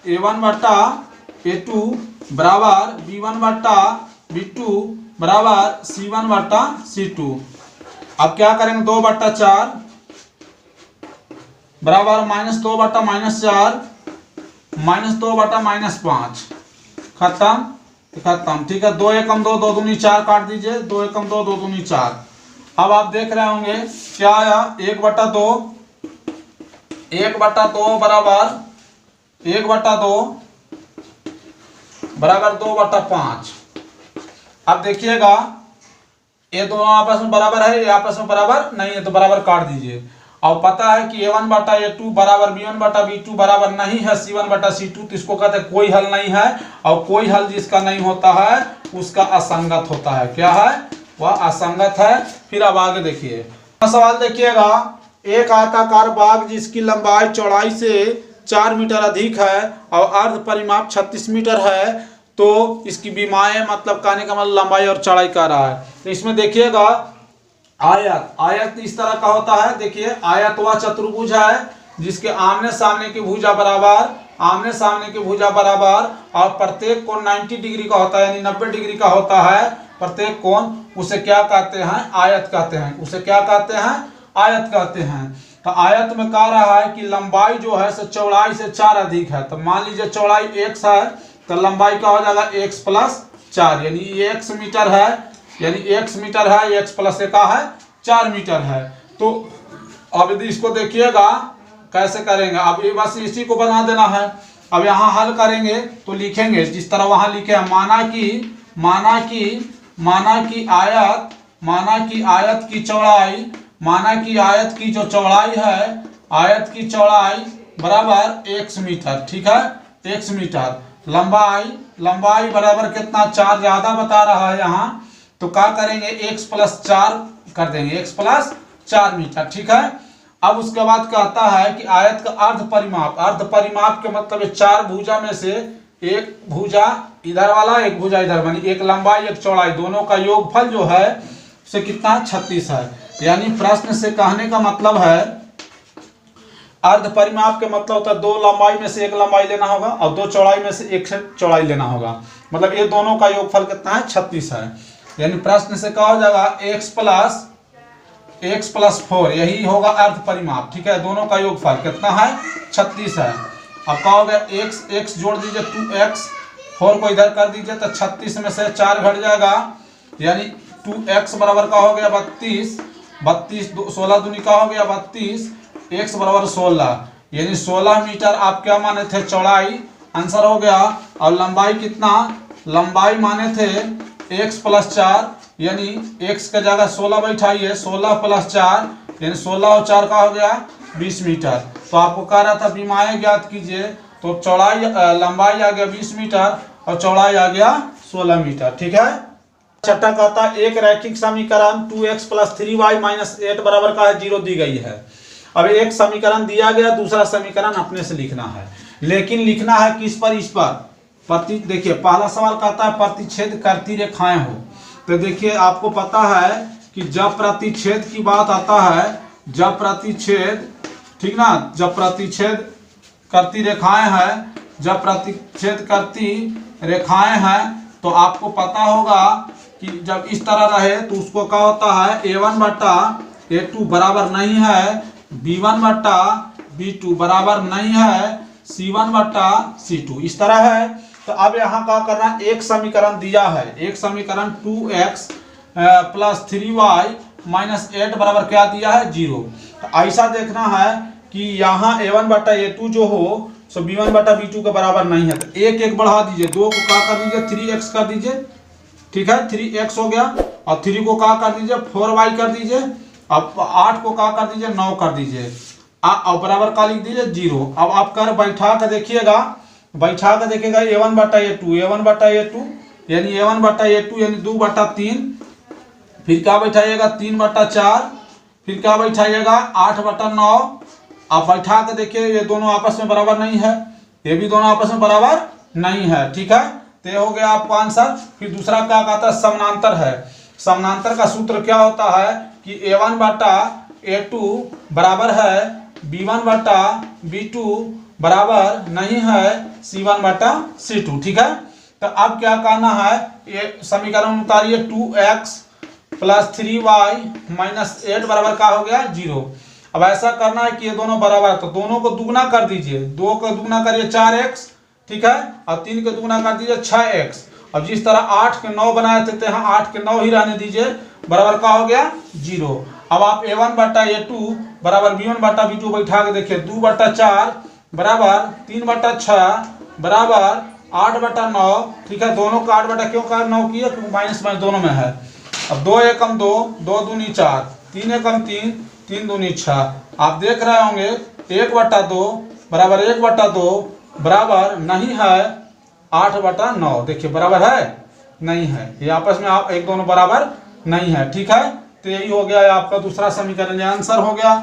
a1 बटा a2 बराबर b1 बटा b2 बराबर c1 बटा c2। अब क्या करेंगे, 2 बटा 4 बराबर -2 बटा -4 -2 बटा -5, खत्म, ठीक है। 2 एकम 2 2 दूनी 4 काट दीजिए, 2 एकम 2 2 दूनी 4। अब आप देख रहे होंगे क्या आया, 1 बटा 2 बराबर 1 बटा 2 बराबर 2 बटा 5। अब देखिएगा ये दोनों आपस में बराबर है, ये आपस में बराबर नहीं है, तो बराबर काट दीजिए। और पता है कि a1 बटा a2 बराबर b1 बटा b2 बराबर नहीं है c1 बटा c2, तो इसको कहते हैं कोई हल नहीं है, और कोई हल जिसका नहीं होता है उसका असंगत होता है। क्या है, वह असंगत है। फिर अब आगे देखिए सवाल, देखिएगा एक आयताकार बाग जिसकी लंबाई चौड़ाई से 4 मीटर अधिक है और अर्ध परिमाप 36 मीटर है, तो इसकी विमाएं, मतलब कहने का मतलब लंबाई और चौड़ाई कह रहा है। तो इसमें देखिएगा आयत इस तरह का होता है। देखिए आयत वह चतुर्भुज है जिसके आमने सामने की भुजा बराबर और प्रत्येक कोण 90 डिग्री का होता है, यानी 90 डिग्री का होता है प्रत्येक कोण, उसे क्या कहते हैं, आयत कहते हैं। उसे क्या कहते हैं, आयत कहते हैं। तो आयत में कह रहा है कि लंबाई जो है चौड़ाई से 4 अधिक है। तो मान लीजिए चौड़ाई x है, तो लंबाई क्या हो जाएगा x प्लस 4, यानी ये x मीटर है, यानी x मीटर है, x प्लस का है 4 मीटर है। तो अब यदि इसको देखिएगा कैसे करेंगे, अब ये बस इसी को बना देना है। अब यहाँ हल करेंगे तो लिखेंगे जिस तरह वहां लिखे हैं, माना कि आयत की चौड़ाई, माना कि आयत की जो चौड़ाई है, आयत की चौड़ाई बराबर x मीटर, ठीक है, x मीटर। लंबाई बराबर कितना, 4 ज्यादा बता रहा है यहाँ, तो क्या करेंगे x प्लस 4 कर देंगे, x प्लस 4 मीटर, ठीक है। अब उसके बाद कहता है कि आयत का अर्ध परिमाप के मतलब 4 भुजा में से एक भुजा इधर वाला, एक भुजा इधर, यानी एक लंबाई एक चौड़ाई, दोनों का योगफल जो है उसे कितना 36 है। यानी प्रश्न से कहने का मतलब है, अर्ध परिमाप के मतलब होता है 2 लंबाई में से एक लंबाई लेना होगा और 2 चौड़ाई में से एक चौड़ाई लेना होगा, मतलब ये दोनों का योगफल कितना है 36 है। यानी प्रश्न से क्या हो जाएगा x प्लस 4, यही होगा अर्ध परिमाप, ठीक है, दोनों का योगफल कितना है 36 है। अब क्या हो गया, x जोड़ दीजिए 2x, 4 को इधर कर दीजिए तो 36 में से 4 घट जाएगा, यानी 2x बराबर का हो गया 32, 16 दूनी का हो गया 32, x बराबर 16, यानी 16 मीटर आप क्या माने थे चौड़ाई, आंसर हो गया। और लंबाई कितना, लंबाई माने थे x प्लस 4, यानी x का जगह 16 बैठाइए, 16 प्लस 4 यानी 16 और 4 का हो गया 20 मीटर। तो आपको कह रहा था विमाएं ज्ञात कीजिए, तो चौड़ाई लंबाई आ गया 20 मीटर और चौड़ाई आ गया 16 मीटर, ठीक है। छठा कहता है एक रैखिक समीकरण 2x प्लस 3y माइनस 8 बराबर का है 0 दी गई है। अब एक समीकरण दिया गया, दूसरा समीकरण अपने से लिखना है, लेकिन लिखना है किस पर, इस पर देखिए पहला सवाल कहता है प्रतिच्छेद करती रेखाएं हो। तो देखिए आपको पता है कि जब प्रतिच्छेद की बात आता है, जब प्रतिच्छेद, ठीक ना, जब प्रतिच्छेद करती रेखाएं हैं, जब प्रतिच्छेद करती रेखाएं हैं तो आपको पता होगा कि जब इस तरह रहे तो उसको क्या होता है, a1 बट्टा a2 बराबर नहीं है b1 बट्टा b2 बराबर नहीं है c1 बट्टा c2, इस तरह है। तो अब यहाँ क्या करना है, एक समीकरण दिया है, एक समीकरण 2x प्लस 3y माइनस 8 बराबर क्या दिया है 0। तो ऐसा देखना है कि यहाँ a1 बट्टा a2 जो हो सो b1 बट्टा b2 के बराबर नहीं है, तो एक बढ़ा दीजिए, 2 को क्या कर दीजिए 3x कर दीजिए, ठीक है, 3x हो गया, और 3 को क्या कर दीजिए 4y कर दीजिए, अब 8 को क्या कर दीजिए 9 कर दीजिए, और बराबर का लिख दीजिए 0। अब आप कर बैठा कर देखिएगा, a1 बट्टा a2 यानी a1 बट्टा a2 यानी 2 बट्टा 3, फिर क्या बैठाइएगा 3 बट्टा 4, फिर क्या बैठाइएगा 8 बट्टा 9। आप बैठा कर देखिए ये दोनों आपस में बराबर नहीं है, ये भी दोनों आपस में बराबर नहीं है, ठीक है, तो ये हो गया आपका आंसर। फिर दूसरा क्या कहता है, समानांतर है। समानांतर का सूत्र क्या होता है कि a1 बट्टा a2 बराबर है b1 बट्टा b2 बराबर नहीं है c1 बट्टा c2, ठीक है। तो अब क्या कहना है, ये समीकरण उतारिए 2x प्लस 3y माइनस 8 बराबर का हो गया 0। अब ऐसा करना है कि ये दोनों बराबर है तो दोनों को दुगना कर दीजिए, 2 को दुगना करिए 4x, ठीक है, और 3 को दुगना कर दीजिए 6x। अब जिस तरह 8 के 9 बनाए थे तो यहाँ 8 के 9 ही रहने दीजिए, बराबर का हो गया 0। अब आप a1 बट्टा a2 बराबर b1 बट्टा b2 बैठा के देखिए, 2 बट्टा 4 बराबर 3 बट्टा 6 बराबर 8 बट्टा 9, ठीक है, दोनों का 8 बट्टा क्यों का 9 किया, क्योंकि माइनस माइनस दोनों में है। अब 2 एकम 2, 2 दूनी 4, 3 एकम 3, 3 दूनी 6। आप देख रहे होंगे 1 बट्टा 2 बराबर 1 बट्टा 2 बराबर नहीं है 8 बट्टा 9, देखिए बराबर है नहीं है, ये आपस में आप एक दोनों बराबर नहीं है, ठीक है। तो यही हो गया आपका दूसरा समीकरण, आंसर हो गया।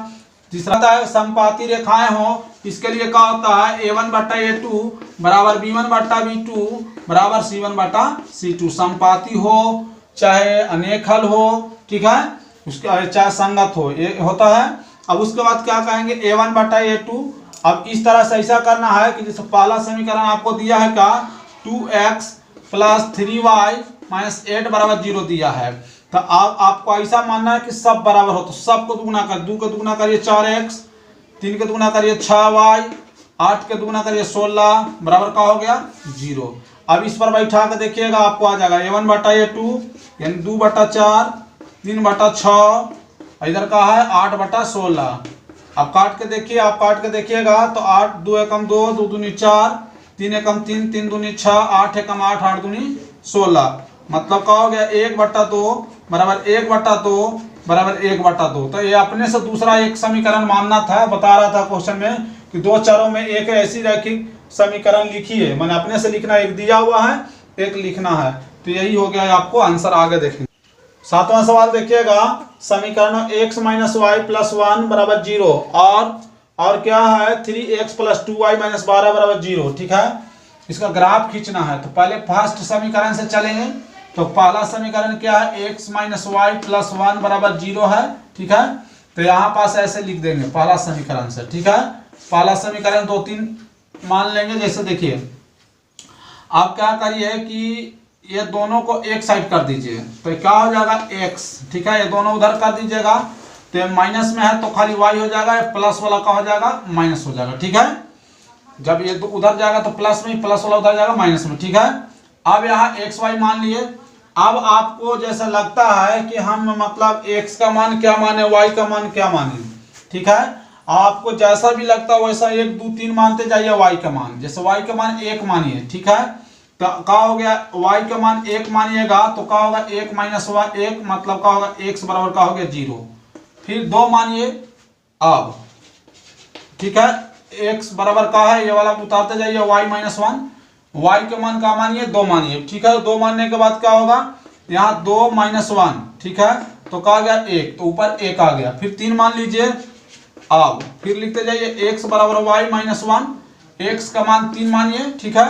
तीसरा है समपाती रेखाएं हो, इसके लिए क्या होता है a1 बट्टा a2 बराबर b1 बट्टा b2 बराबर c1 बट्टा c2, समपाती हो चाहे अनेक हल हो, ठीक है, उसके चाहे संगत हो, ये होता है। अब उसके बाद क्या कहेंगे a1 बट्टा a2। अब इस तरह से ऐसा करना है कि जैसे पहला समीकरण आपको दिया है का 2x प्लस 3y माइनस 8 बराबर 0 दिया है, तो अब आपको ऐसा मानना है कि सब बराबर हो, तो सब को दुगना कर, 2 को दुगना करिए 4x, 3 के दुगना करिए 6y, 8 के दुगना करिए 16 बराबर का हो गया 0। अब इस पर बैठा के देखिएगा, आपको आ जाएगा a1/a2 यानी 2/4, 3/6, इधर का है 8/16। अब काट के देखिए, आप काट के देखिएगा तो 8 2 एकम 2, 2 दूनी 4, 3 एकम 3, 3 दूनी 6, 8 एकम 8, 8 दूनी 16। मतलब क्या हो गया, 1/2 बराबर 1/2 बराबर 1/2। तो ये अपने से दूसरा एक समीकरण मानना था, बता रहा था क्वेश्चन में कि दो चरों में एक ऐसी रैखिक समीकरण लिखिए, मैंने अपने से लिखना, एक दिया हुआ है एक लिखना है। तो यही हो गया आपको आंसर। आगे देखेंगे 7वां सवाल देखिएगा, समीकरण x - y + 1 बराबर 0 और क्या है 3x + 2y - 12 बराबर 0। ठीक है, इसका ग्राफ खींचना है। तो पहले फर्स्ट समीकरण से चलेंगे। तो पहला समीकरण क्या है, x - y + 1 बराबर 0 है। ठीक है, तो यहाँ पास ऐसे लिख देंगे पहला समीकरण से। ठीक है, पहला समीकरण 2 3 मान लेंगे। जैसे देखिए, आप क्या करिए कि ये दोनों को एक साइड कर दीजिए, तो क्या हो जाएगा x। ठीक है, ये दोनों उधर कर दीजिएगा, तो ये माइनस में है तो खाली y हो जाएगा, प्लस वाला का हो जाएगा माइनस हो जाएगा। ठीक है, जब ये उधर जाएगा तो प्लस में, प्लस वाला उधर जाएगा माइनस में। ठीक है, अब यहाँ एक्स वाई मान लिए। अब आपको जैसा लगता है कि हम मतलब x का मान क्या माने, y का मान क्या माने। ठीक है, आपको जैसा भी लगता है वैसा 1 2 3 मानते जाइए y का मान। जैसे y का मान 1 मानिए। ठीक है, तो क्या हो गया, y का मान 1 मानिएगा तो क्या होगा 1 - y 1, मतलब क्या होगा x बराबर क्या हो गया 0। फिर 2 मानिए अब। ठीक है, x बराबर क्या है, ये वाला उतारते जाइए y - 1, y के मान का मानिए 2 मानिए। ठीक है, 2 मानने के बाद क्या होगा, यहाँ 2 - 1। ठीक है, तो क्या आ गया 1, तो ऊपर 1 आ गया। फिर 3 मान लीजिए। अब फिर लिखते जाइए x बराबर y - 1, x का मान 3 मानिए। ठीक है,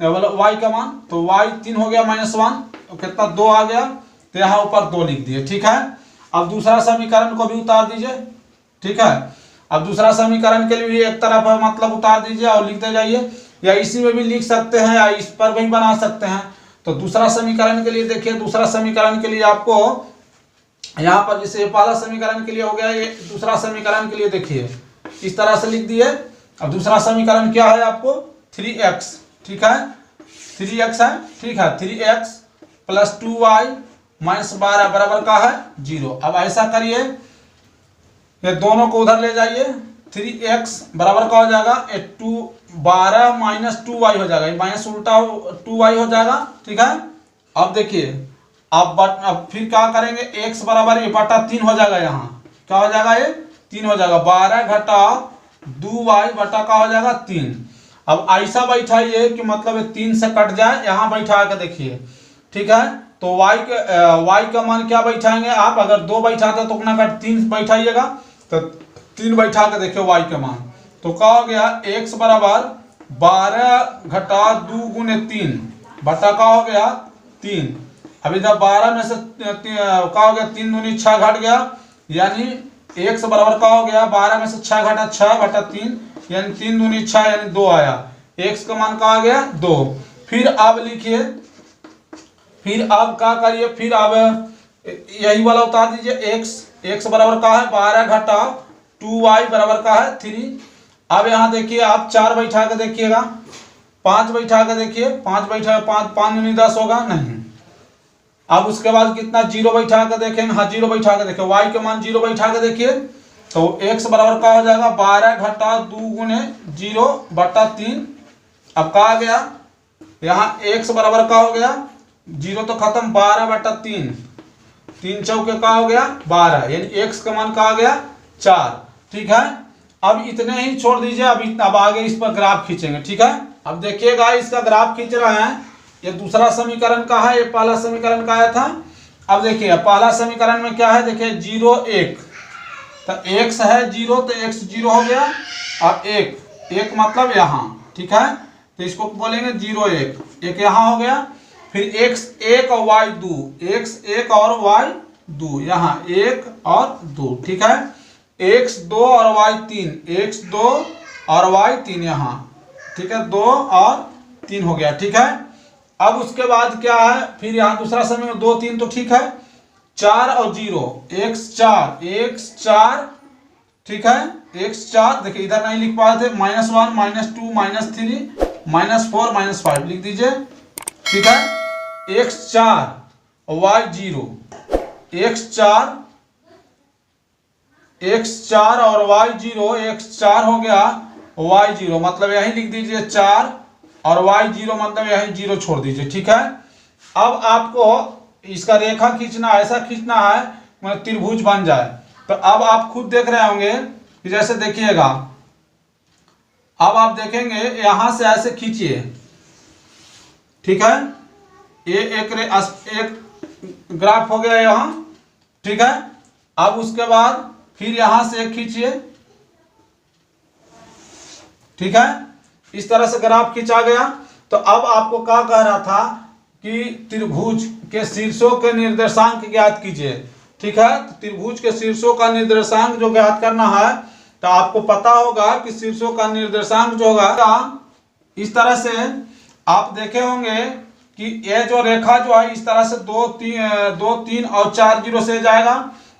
y का मान, तो y 3 हो गया -1, तो कितना 2 आ गया, तो यहाँ ऊपर 2 लिख दिए। ठीक है, अब दूसरा समीकरण को भी उतार दीजिए। ठीक है, अब दूसरा समीकरण के लिए भी एक तरफ मतलब उतार दीजिए और लिखते जाइए, या इसी में भी लिख सकते हैं या इस पर भी बना सकते हैं। तो दूसरा समीकरण के लिए देखिए, दूसरा समीकरण के लिए आपको यहाँ पर जैसे पहला समीकरण के लिए हो गया, ये दूसरा समीकरण के लिए देखिए इस तरह से लिख दिए। अब दूसरा समीकरण क्या है आपको 3x। ठीक है, 3x है। ठीक है, 3x + 2y - 12 बराबर का है 0। अब ऐसा करिए, ये दोनों को उधर ले जाइए। 3x बराबर का हो जाएगा 12 - 2y हो जाएगा, माइनस उल्टा 2y हो जाएगा। ठीक है, अब देखिए, अब फिर क्या करेंगे, x बराबर ये बटा 3 हो जाएगा। यहाँ क्या हो जाएगा, ये 3 हो जाएगा, 12 - 2y बटा का हो जाएगा 3। अब ऐसा बैठाइए कि मतलब ये 3 से कट जाए, यहाँ बैठा के देखिए। ठीक है, तो y का मान क्या बैठाएंगे आप, अगर 2 बैठाते तो कितना कट 3 बैठाइएगा, तो 3 बैठा के देखिए y का मान, तो क्या हो गया x बराबर 12 - 2 × 3 बटा का हो गया 3। अब इधर 12 में से क्या हो गया 3 दूनी 6 घट गया, यानी x बराबर का हो गया 12 में से 6 घटा 6/3, यानी 3 दूनी 6 यानी 2 आया। x का मान का आ गया 2। फिर अब लिखिए, फिर अब क्या करिए, फिर अब यही वाला उतार दीजिए। x बराबर का है 12 - 2y बराबर का है 3। अब यहाँ देखिए, आप 4 बैठा के देखिएगा, 5 बैठा के देखिए, 5 बैठा 5 दूनी 10 होगा नहीं। अब उसके बाद कितना 0 बैठा के देखेंगे, हाँ 0 बैठा के देखिए, y के मान 0 बैठा के देखिए, तो x बराबर का हो जाएगा 12 - 2 × 0/3। अब क्या आ गया, यहाँ x बराबर का हो गया 0 तो खत्म, 12/3, 3 चौके का हो गया 12, यानी x का मान का आ गया 4। ठीक है, अब इतने ही छोड़ दीजिए। अब आगे इस पर ग्राफ खींचेंगे। ठीक है, अब देखिएगा इसका ग्राफ खींच रहे हैं। ये दूसरा समीकरण का है, ये पहला समीकरण का आया था। अब देखिए पहला समीकरण में क्या है, देखिए 0 1, तो x है 0 तो x 0 हो गया, और 1 मतलब यहाँ। ठीक है, तो इसको बोलेंगे 0 1, एक यहाँ हो गया। फिर x 1 और y 2, x 1 और y 2, यहाँ 1 और 2। ठीक है, x 2 और y 3, x 2 और y 3 यहाँ। ठीक है, 2 और 3 हो गया। ठीक है, अब उसके बाद क्या है, फिर यहाँ दूसरा समय 2 3 तो ठीक है, 4 और 0, x 4। ठीक है, x 4 देखिए इधर नहीं लिख पाए थे, -1 -2 -3 -4 -5 लिख दीजिए। ठीक है। x4 y0, x4 और y0, x4 हो गया y0, मतलब यही लिख दीजिए 4 और y0 मतलब यही 0 छोड़ दीजिए, ठीक है। अब आपको इसका रेखा खींचना, ऐसा खींचना है मतलब त्रिभुज बन जाए। तो अब आप खुद देख रहे होंगे कि जैसे देखिएगा, अब आप देखेंगे यहां से ऐसे खींचिए, ठीक है। ये एक ग्राफ हो गया यहां, ठीक है। अब उसके बाद फिर यहां से एक खींचिए, ठीक है। इस तरह से ग्राफ खींचा गया। तो अब आपको क्या कह रहा था कि त्रिभुज के शीर्षों के निर्देशांक ज्ञात कीजिए, ठीक है। तो त्रिभुज के शीर्षों का निर्देशांक जो ज्ञात करना है, तो आपको पता होगा कि शीर्षों का निर्देशांक जो होगा इस तरह से आप देखे होंगे कि ये जो रेखा जो है इस तरह से 2 3 और 4 जीरो से जाएगा,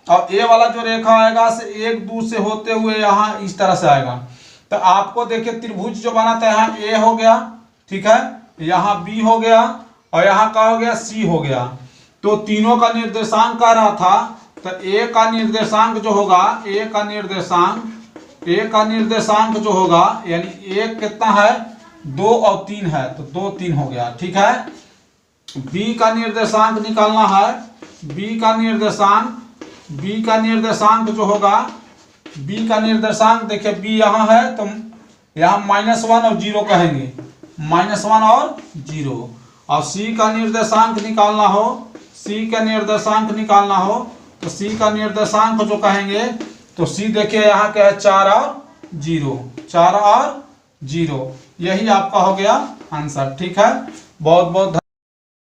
और ये वाला जो रेखा आएगा से 1 2 से होते हुए यहाँ इस तरह से आएगा। तो आपको देखिए त्रिभुज जो बनाता है, यहाँ ए हो गया, ठीक है, यहाँ बी हो गया और यहाँ का हो गया सी हो गया। तो तीनों का निर्देशांक कह रहा था, तो ए का निर्देशांक जो होगा, ए का निर्देशांक जो होगा, यानी एक कितना है 2 और 3 है, तो 2 3 हो गया, ठीक है। बी का निर्देशांक निकालना है, बी का निर्देशांक जो होगा, बी का निर्देशांक देखिए बी यहाँ है तो यहाँ -1 और 0 कहेंगे, -1 और 0। और सी का निर्देशांक निकालना हो, सी का निर्देशांक निकालना हो, तो सी का निर्देशांक जो कहेंगे, तो सी देखिए यहाँ क्या है 4 और 0, 4 और 0, यही आपका हो गया आंसर, ठीक है। बहुत बहुत